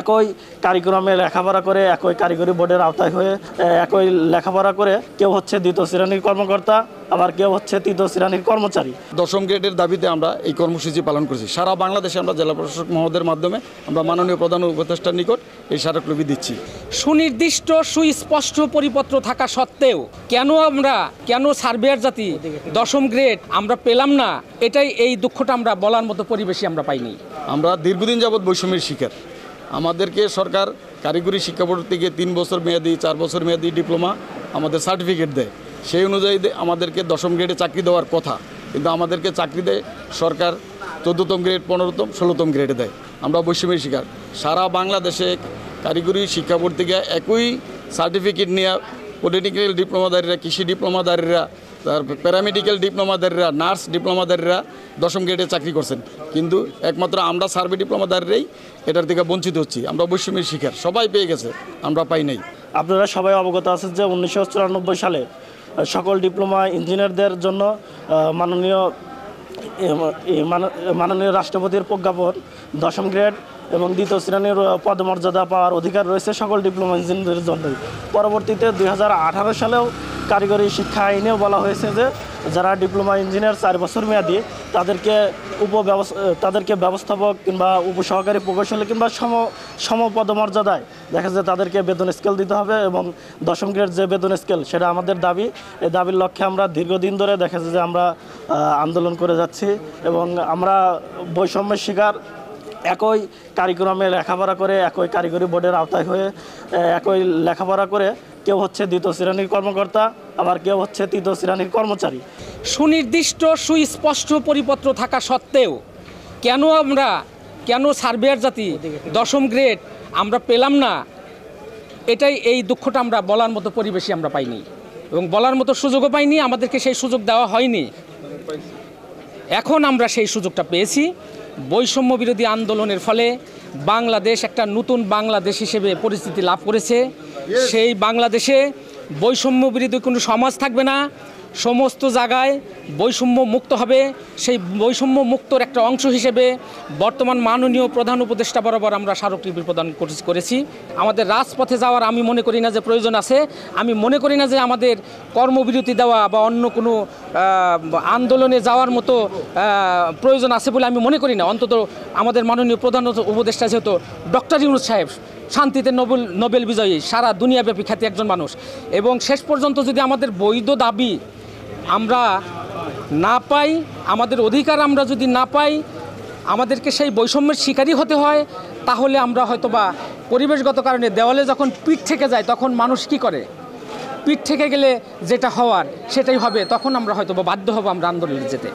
একই কারিক্রমে লেখাপড়া করে, একই কারিগরি বোর্ডের আওতায় হয়ে একই লেখাপড়া করে কেউ হচ্ছে দ্বিতীয় শ্রেণীর কর্মকর্তা, আবার কেউ হচ্ছে তৃতীয় শ্রেণীর কর্মচারী। 10ম গ্রেডের দাবিতে আমরা এই কর্মসূচি পালন করেছি। সারা বাংলাদেশে আমরা জেলা প্রশাসক মহোদয়ের মাধ্যমে আমরা মাননীয় প্রধান উপদেষ্টার নিকট এই স্মারকলিপি দিচ্ছি। সুনির্দিষ্ট সুস্পষ্ট পরিপত্র থাকা সত্ত্বেও কেন সার্ভেয়ার জাতি 10ম গ্রেড আমরা পেলাম না, এটাই এই দুঃখটা আমরা বলার মতো পরিবেশই আমরা পাইনি। আমরা দীর্ঘদিন যাবৎ বৈষম্যের শিকার। আমাদেরকে সরকার কারিগরি শিক্ষা বোর্ড থেকে 3 বছর মেয়াদি, 4 বছর মেয়াদি ডিপ্লোমা আমাদের সার্টিফিকেট দেয়। সেই অনুযায়ী আমাদেরকে 10ম গ্রেডে চাকরি দেওয়ার কথা, কিন্তু আমাদেরকে চাকরি দেয় সরকার 14তম গ্রেড, 15তম, 16তম গ্রেডে দেয়। আমরা বৈষম্যের শিকার। সারা বাংলাদেশে কারিগরি শিক্ষা বোর্ড থেকে একই সার্টিফিকেট নিয়ে পলিটেকনিক্যাল ডিপ্লোমাদারীরা, কৃষি ডিপ্লোমাদারীরা, তারপর প্যারামেডিক্যাল ডিপ্লোমাদারীরা, নার্স ডিপ্লোমাদারীরা 10ম গ্রেডে চাকরি করছেন, কিন্তু একমাত্র আমরা সার্ভে ডিপ্লোমাদারীরাই এটার থেকে বঞ্চিত হচ্ছি। আমরা বৈষম্যের শিকার। সবাই পেয়ে গেছে, আমরা পাই নাই। আপনারা সবাই অবগত আছেন যে 1994 সালে সকল ডিপ্লোমা ইঞ্জিনিয়ারদের জন্য মাননীয় রাষ্ট্রপতির প্রজ্ঞাপন 10ম গ্রেড এবং দ্বিতীয় শ্রেণীর পদমর্যাদা পাওয়ার অধিকার রয়েছে সকল ডিপ্লোমা ইঞ্জিনিয়ারদের জন্যই। পরবর্তীতে 2018 সালেও কারিগরি শিক্ষা আইনেও বলা হয়েছে যে যারা ডিপ্লোমা ইঞ্জিনিয়ার 4 বছর মেয়াদি তাদেরকে ব্যবস্থাপক কিংবা উপসহকারী প্রকৌশলী কিংবা সম পদমর্যাদায় দেখা যায় তাদেরকে বেতন স্কেল দিতে হবে, এবং 10ম গ্রেড যে বেতন স্কেল সেটা আমাদের দাবি। এই দাবির লক্ষ্যে আমরা দীর্ঘদিন ধরে দেখা যায় যে আমরা আন্দোলন করে যাচ্ছি, এবং আমরা বৈষম্যের শিকার। একই কারিক্রমে লেখাপড়া করে, একই কারিগরি বোর্ডের আওতায় হয়ে একই লেখাপড়া করে কেউ হচ্ছে দ্বিতীয় শ্রেণীর কর্মকর্তা, আবার কেউ হচ্ছে তৃতীয় শ্রেণীর কর্মচারী। সুনির্দিষ্ট সুস্পষ্ট পরিপত্র থাকা সত্ত্বেও কেন সার্ভেয়ার জাতি 10ম গ্রেড আমরা পেলাম না, এটাই এই দুঃখটা আমরা বলার মতো পরিবেশই আমরা পাইনি, এবং বলার মতো সুযোগও পাইনি। আমাদেরকে সেই সুযোগ দেওয়া হয়নি। এখন আমরা সেই সুযোগটা পেয়েছি। বৈষম্য বিরোধী আন্দোলনের ফলে বাংলাদেশ একটা নতুন বাংলাদেশ হিসেবে পরিচিতি লাভ করেছে। সেই বাংলাদেশে বৈষম্য বিরোধী কোনো সমাজ থাকবে না, সমস্ত জায়গায় বৈষম্য মুক্ত হবে। সেই বৈষম্য মুক্তর একটা অংশ হিসেবে বর্তমান মাননীয় প্রধান উপদেষ্টা বরাবর আমরা স্মারকলিপি প্রদান করেছি। আমাদের রাজপথে যাওয়ার আমি মনে করি না যে প্রয়োজন আছে। আমি মনে করি না যে আমাদের কর্মবিরতি দেওয়া বা অন্য কোনো আন্দোলনে যাওয়ার মতো প্রয়োজন আছে বলে আমি মনে করি না। অন্তত আমাদের মাননীয় প্রধান উপদেষ্টা যেহেতু ডক্টর ইউনূস সাহেব শান্তিতে নোবেল বিজয়ী, সারা দুনিয়াব্যাপী খ্যাতি একজন মানুষ, এবং শেষ পর্যন্ত যদি আমাদের বৈধ দাবি আমরা না পাই, আমাদের অধিকার আমরা যদি না পাই, আমাদেরকে সেই বৈষম্যের শিকারই হতে হয়, তাহলে আমরা হয়তোবা পরিবেশগত কারণে দেওয়ালে যখন পিঠ থেকে যায় তখন মানুষ কি করে, পিঠ থেকে গেলে যেটা হওয়ার সেটাই হবে, তখন আমরা হয়তোবা বাধ্য হব আমরা আন্দোলনে যেতে।